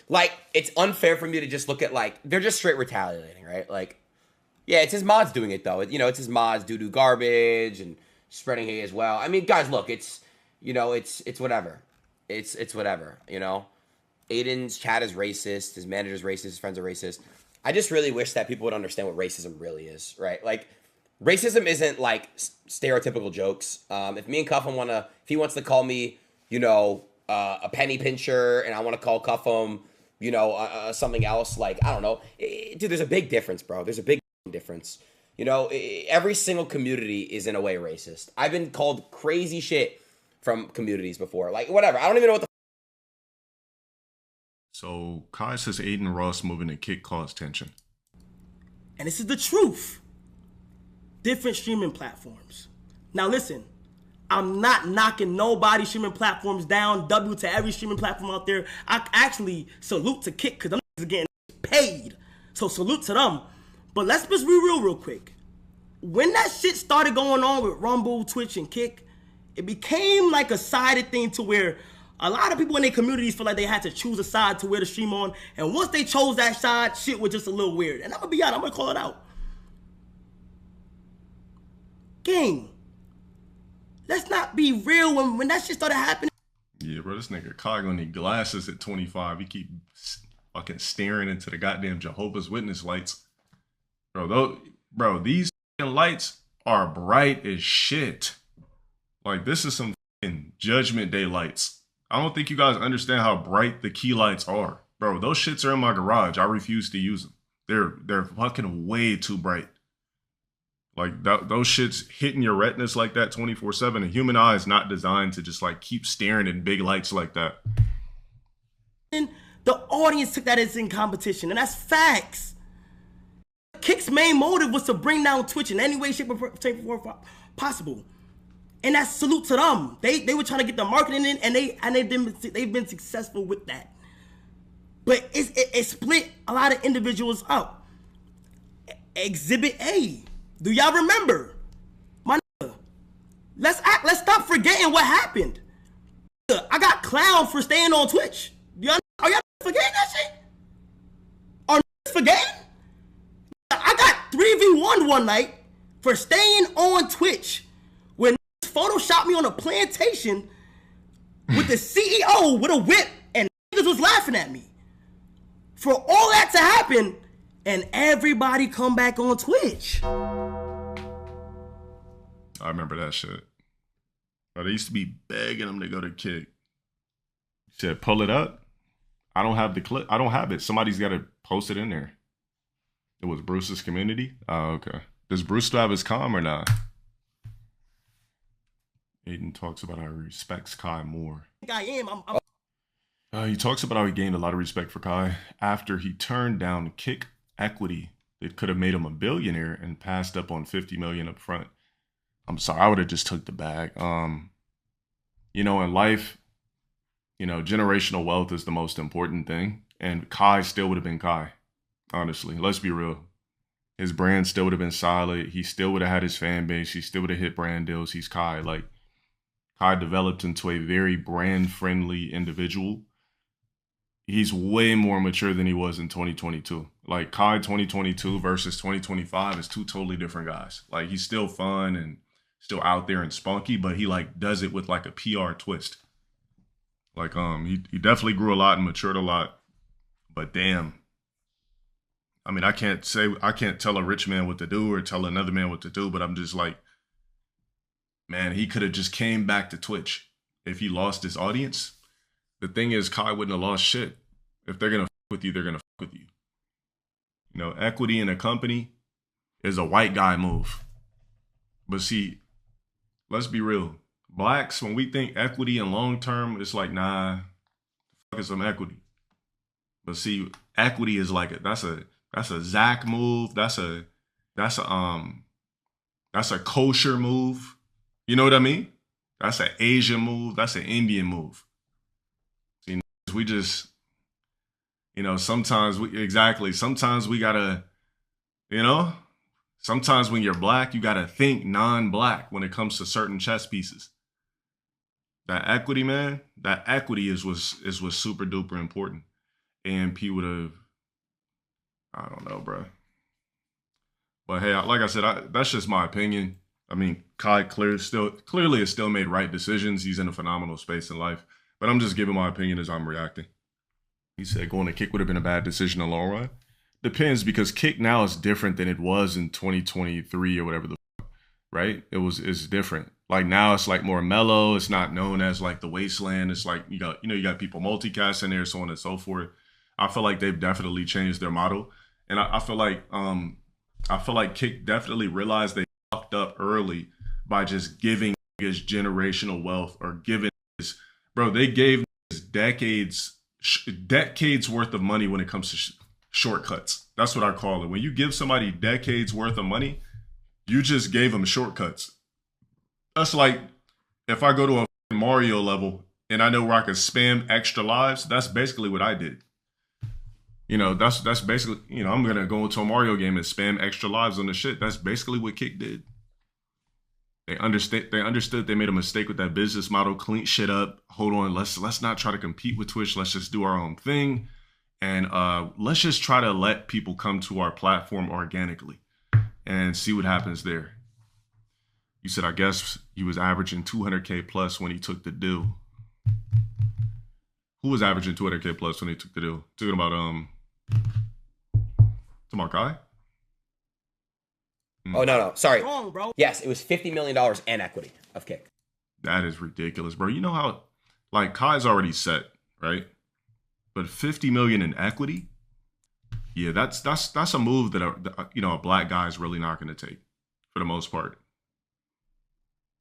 Like, it's unfair for me to just look at, like, they're just straight retaliating, right? Like, yeah, it's his mods doing it, though. You know, it's his mods doo-doo garbage and spreading hate as well. I mean, guys, look, it's, you know, it's whatever. It's whatever, you know? Aiden's chat is racist. His manager's racist. His friends are racist. I just really wish that people would understand what racism really is, right? Like, racism isn't, like, stereotypical jokes. If me and Cuffham if he wants to call me, you know, a penny pincher, and I want to call Cuffham, you know, something else, like, I don't know. Dude, there's a big difference, bro. There's a big difference. You know, every single community is in a way racist. I've been called crazy shit from communities before. Like, whatever. I don't even know what the So Kai says Aiden Ross moving to Kick caused tension. And this is the truth. Different streaming platforms. Now listen, I'm not knocking nobody's streaming platforms down. W to every streaming platform out there. I actually salute to Kick because them niggas are getting paid. So salute to them. But let's just be real quick. When that shit started going on with Rumble, Twitch, and Kick, it became like a sided thing to where a lot of people in their communities feel like they had to choose a side to wear the stream on. And once they chose that side, shit was just a little weird. And I'm going to be honest, I'm going to call it out. Gang. Let's not be real when that shit started happening. Yeah, bro, this nigga Kai gonna need glasses at 25. He keep fucking staring into the goddamn Jehovah's Witness lights. Bro, these lights are bright as shit. Like, this is some fucking Judgment Day lights. I don't think you guys understand how bright the key lights are. Bro, those shits are in my garage. I refuse to use them. They're fucking way too bright. Like, those shits hitting your retinas like that 24/7. A human eye is not designed to just, like, keep staring at big lights like that. And the audience took that as in competition, and that's facts. Kick's main motive was to bring down Twitch in any way, shape, or form possible. And that's salute to them. They were trying to get the marketing in, and they've been successful with that. But it split a lot of individuals up. Exhibit A. Do y'all remember? My nigga, let's stop forgetting what happened. I got clowned for staying on Twitch. Are y'all forgetting that shit? Are niggas forgetting? I got 3v1 one night for staying on Twitch when niggas photoshopped me on a plantation with the CEO with a whip, and niggas was laughing at me. For all that to happen, and everybody come back on Twitch. I remember that shit. But they used to be begging him to go to Kick. He said, pull it up. I don't have the clip. I don't have it. Somebody's got to post it in there. It was Bruce's community? Oh, okay. Does Bruce still have his comm or not? Aiden talks about how he respects Kai more. I am. He talks about how he gained a lot of respect for Kai after he turned down Kick equity that could have made him a billionaire and passed up on $50 million up front. I'm sorry, I would have just took the bag. You know, in life, generational wealth is the most important thing. And Kai still would have been Kai, honestly. Let's be real. His brand still would have been solid. He still would have had his fan base. He still would have hit brand deals. He's Kai. Like, Kai developed into a very brand-friendly individual. He's way more mature than he was in 2022. Like, Kai 2022 versus 2025 is two totally different guys. Like, he's still fun and still out there and spunky, but he, like, does it with, like, a PR twist. Like, he definitely grew a lot and matured a lot. But damn. I mean, I can't tell a rich man what to do or tell another man what to do, but I'm just like, man, he could have just came back to Twitch if he lost his audience. The thing is, Kai wouldn't have lost shit. If they're going to fuck with you, they're going to fuck with you. Equity in a company is a white guy move. But see, let's be real. Blacks, when we think equity and long term, it's like, nah, fuck is some equity. But see, equity is like, that's a Zach move. That's a kosher move. You know what I mean? That's an Asian move. That's an Indian move. See, we just, sometimes we gotta, sometimes when you're black, you gotta think non-black when it comes to certain chess pieces. That equity, man, was super duper important. AMP would have, I don't know, bro. But hey, like I said, that's just my opinion. I mean, Kai clearly has still made right decisions. He's in a phenomenal space in life. But I'm just giving my opinion as I'm reacting. He said going to Kick would have been a bad decision in the long run. Depends, because Kick now is different than it was in 2023 or whatever right? It's different. Like now it's like more mellow. It's not known as like the wasteland. It's like you got people multicasting there, so on and so forth. I feel like they've definitely changed their model. And I feel like Kick definitely realized they fucked up early by just giving his generational wealth or giving his, bro, they gave his decades worth of money when it comes to shortcuts. That's what I call it. When you give somebody decades worth of money, you just gave them shortcuts. That's like if I go to a Mario level and I know where I can spam extra lives, that's basically what I did. That's basically, I'm going to go into a Mario game and spam extra lives on the shit. That's basically what Kick did. They understood they made a mistake with that business model, clean shit up. Hold on, let's not try to compete with Twitch. Let's just do our own thing. And let's just try to let people come to our platform organically and see what happens there. You said, I guess he was averaging 200K plus when he took the deal. Who was averaging 200K plus when he took the deal? Talking about Kai? Oh, no. Sorry. Wrong, bro. Yes, it was $50 million and equity of Kick. That is ridiculous, bro. You know how, like, Kai's already set, right? But 50 million in equity? Yeah, that's a move that a black guy is really not going to take for the most part.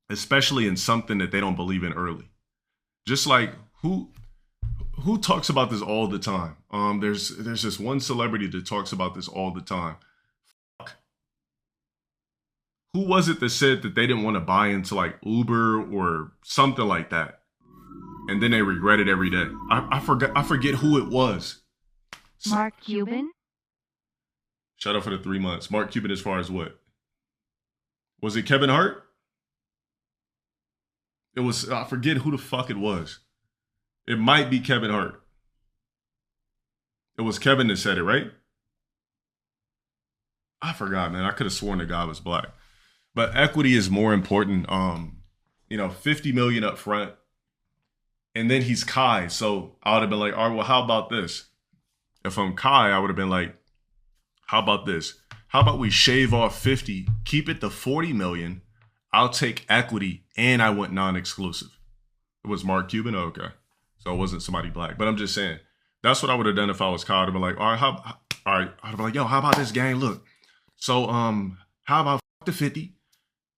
Especially in something that they don't believe in early. Just like who talks about this all the time? There's this one celebrity that talks about this all the time. Who was it that said that they didn't want to buy into like Uber or something like that? And then they regret it every day. I forget who it was. Mark Cuban? Shut up for the 3 months. Mark Cuban as far as what? Was it Kevin Hart? It was, I forget who the fuck it was. It might be Kevin Hart. It was Kevin that said it, right? I forgot, man. I could have sworn the guy was black. But equity is more important. 50 million up front. And then he's Kai. So I would have been like, all right, well, how about this? If I'm Kai, I would have been like, how about this? How about we shave off 50, keep it to 40 million. I'll take equity and I went non-exclusive. It was Mark Cuban? Okay. So it wasn't somebody black. But I'm just saying, that's what I would have done if I was Kai. I'd have been like, all right. I'd be like, yo, how about this, gang? Look. So how about the 50?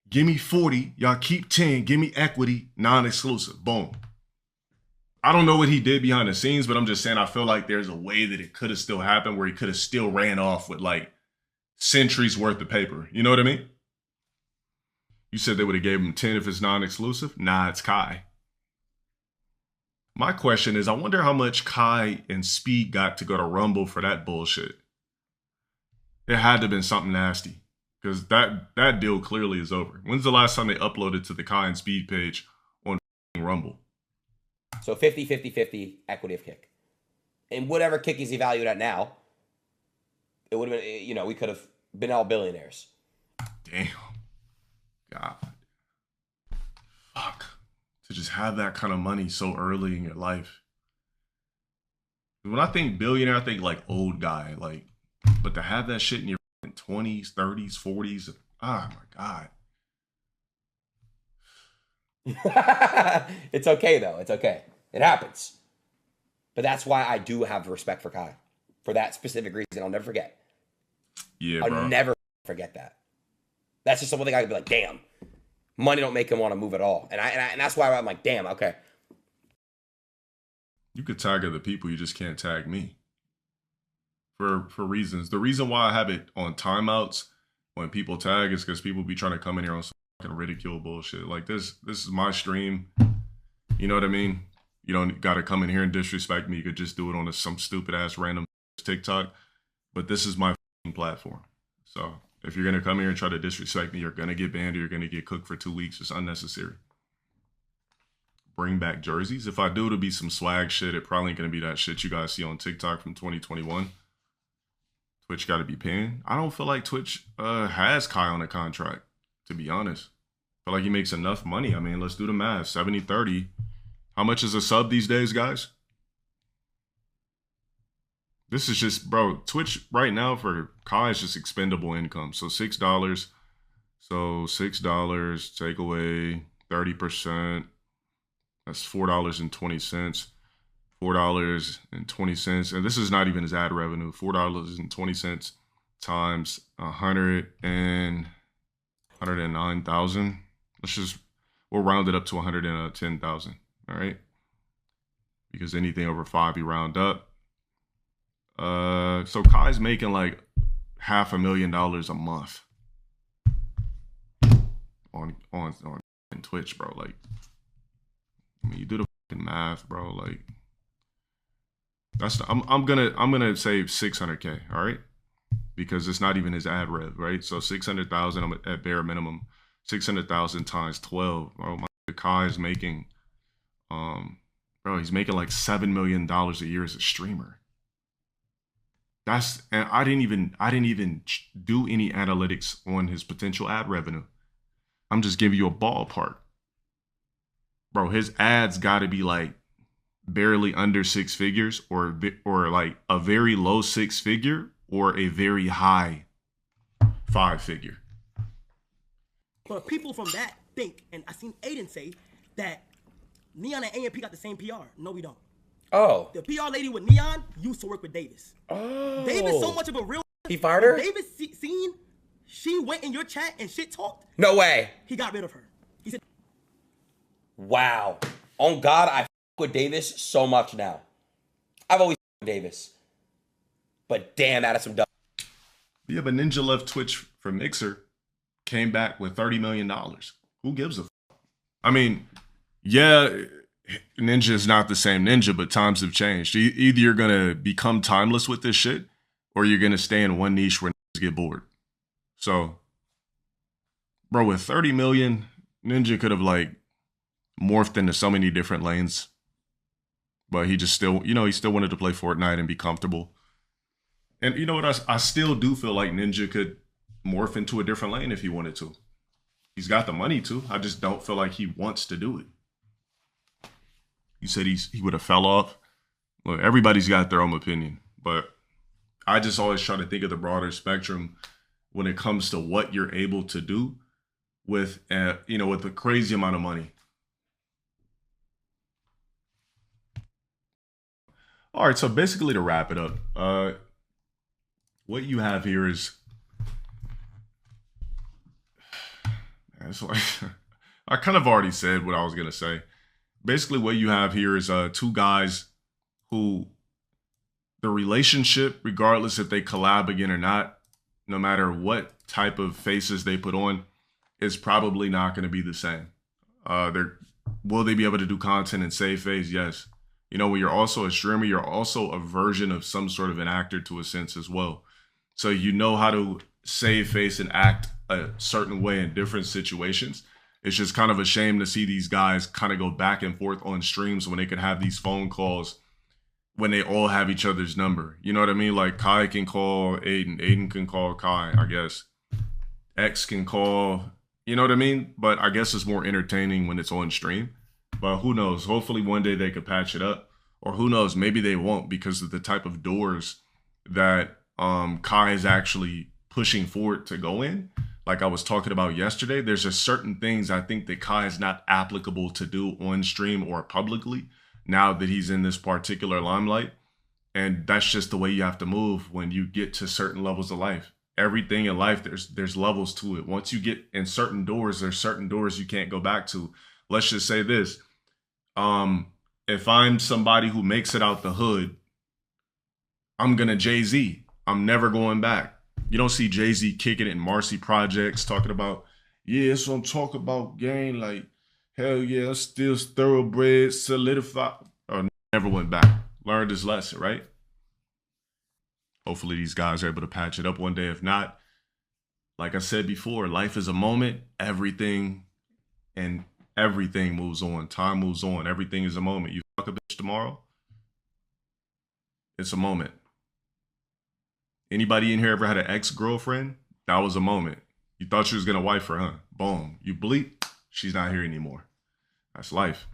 Give me 40. Y'all keep 10. Give me equity, non-exclusive. Boom. I don't know what he did behind the scenes, but I'm just saying I feel like there's a way that it could have still happened where he could have still ran off with like centuries worth of paper. You know what I mean? You said they would have gave him 10 if it's non-exclusive? Nah, it's Kai. My question is, I wonder how much Kai and Speed got to go to Rumble for that bullshit. It had to have been something nasty. Because that deal clearly is over. When's the last time they uploaded to the Kai and Speed page on Rumble? So 50 equity of kick. And whatever kick is he valued at now, it would have been, you know, we could have been all billionaires. Damn. God. Fuck. To just have that kind of money so early in your life. When I think billionaire, I think like old guy. Like, but to have that shit in your 20s, 30s, 40s, oh my God. It's okay, though. It's okay. It happens. But that's why I do have respect for Kai. For that specific reason. I'll never forget. Yeah, I'll bro. never forget that. That's just something I could be like, damn. Money don't make him want to move at all. And that's why I'm like, damn, okay. You could tag other people, you just can't tag me. For reasons. The reason why I have it on timeouts when people tag is because people be trying to come in here on some fucking ridicule bullshit. Like this is my stream. You know what I mean? You don't got to come in here and disrespect me. You could just do it on some stupid ass random TikTok. But this is my platform. So if you're going to come here and try to disrespect me, you're going to get banned or you're going to get cooked for 2 weeks. It's unnecessary. Bring back jerseys. If I do, it'll be some swag shit. It probably ain't going to be that shit you guys see on TikTok from 2021. Twitch got to be paying. I don't feel like Twitch has Kai on a contract, to be honest. I feel like he makes enough money. I mean, let's do the math. 70-30. How much is a sub these days, guys? This is just, bro, Twitch right now for Kai is just expendable income. So $6. So $6, take away 30%. That's $4.20. $4.20. And this is not even his ad revenue. $4.20 times 109,000. We'll round it up to 110,000. All right. Because anything over 5, you round up. So Kai's making like $500,000 a month on Twitch, bro. Like, I mean, you do the fucking math, bro. Like, I'm gonna say 600K, all right? Because it's not even his ad rev, right? So 600,000 at bare minimum. 600,000 times 12. Oh my, Kai is making, bro, he's making like $7 million a year as a streamer. And I didn't even do any analytics on his potential ad revenue. I'm just giving you a ballpark. Bro, his ads got to be like barely under 6 figures or like a very low 6 figure or a very high 5 figure. But people from that think, and I seen Aiden say that Neon and AMP got the same PR. No, we don't. Oh. The PR lady with Neon used to work with Davis. Oh. Davis so much of a real. He fired her? Davis seen she went in your chat and shit talked. No way. He got rid of her. He said, wow. On God, I with Davis so much now. I've always with Davis. But damn, that is some dumb. Yeah, but Ninja left Twitch for Mixer, came back with $30 million. Who gives a f? I mean, yeah, Ninja is not the same Ninja, but times have changed. Either you're going to become timeless with this shit, or you're going to stay in one niche where niggas get bored. So, bro, with 30 million, Ninja could have like morphed into so many different lanes. But he just still, he still wanted to play Fortnite and be comfortable. And you know what? I still do feel like Ninja could morph into a different lane if he wanted to. He's got the money to. I just don't feel like he wants to do it. You said he would have fell off. Look, everybody's got their own opinion, but I just always try to think of the broader spectrum when it comes to what you're able to do with, with a crazy amount of money. All right, so basically to wrap it up, what you have here is, it's like, I kind of already said what I was going to say. Basically what you have here is two guys who the relationship, regardless if they collab again or not, no matter what type of faces they put on, is probably not going to be the same. Will they be able to do content and save face? Yes. You know, when you're also a streamer, you're also a version of some sort of an actor to a sense as well. So you know how to save face and act a certain way in different situations. It's just kind of a shame to see these guys kind of go back and forth on streams when they could have these phone calls when they all have each other's number. You know what I mean? Like Kai can call Aiden. Aiden can call Kai, I guess. X can call, you know what I mean? But I guess it's more entertaining when it's on stream. But who knows? Hopefully one day they could patch it up. Or who knows? Maybe they won't because of the type of doors that Kai is actually pushing forward to go in. Like I was talking about yesterday, there's just certain things I think that Kai is not applicable to do on stream or publicly now that he's in this particular limelight. And that's just the way you have to move when you get to certain levels of life. Everything in life, there's levels to it. Once you get in certain doors, there's certain doors you can't go back to. Let's just say this. If I'm somebody who makes it out the hood, I'm gonna Jay-Z. I'm never going back. You don't see Jay-Z kicking it in Marcy Projects talking about, yeah, that's what I'm talking about, gang. Like, hell yeah, still thoroughbred, solidified. Or never went back. Learned his lesson, right? Hopefully these guys are able to patch it up one day. If not, like I said before, life is a moment. Everything moves on. Time moves on. Everything is a moment. You fuck a bitch tomorrow, it's a moment. Anybody in here ever had an ex-girlfriend? That was a moment. You thought you was gonna wife her, huh? Boom. You bleep, she's not here anymore. That's life.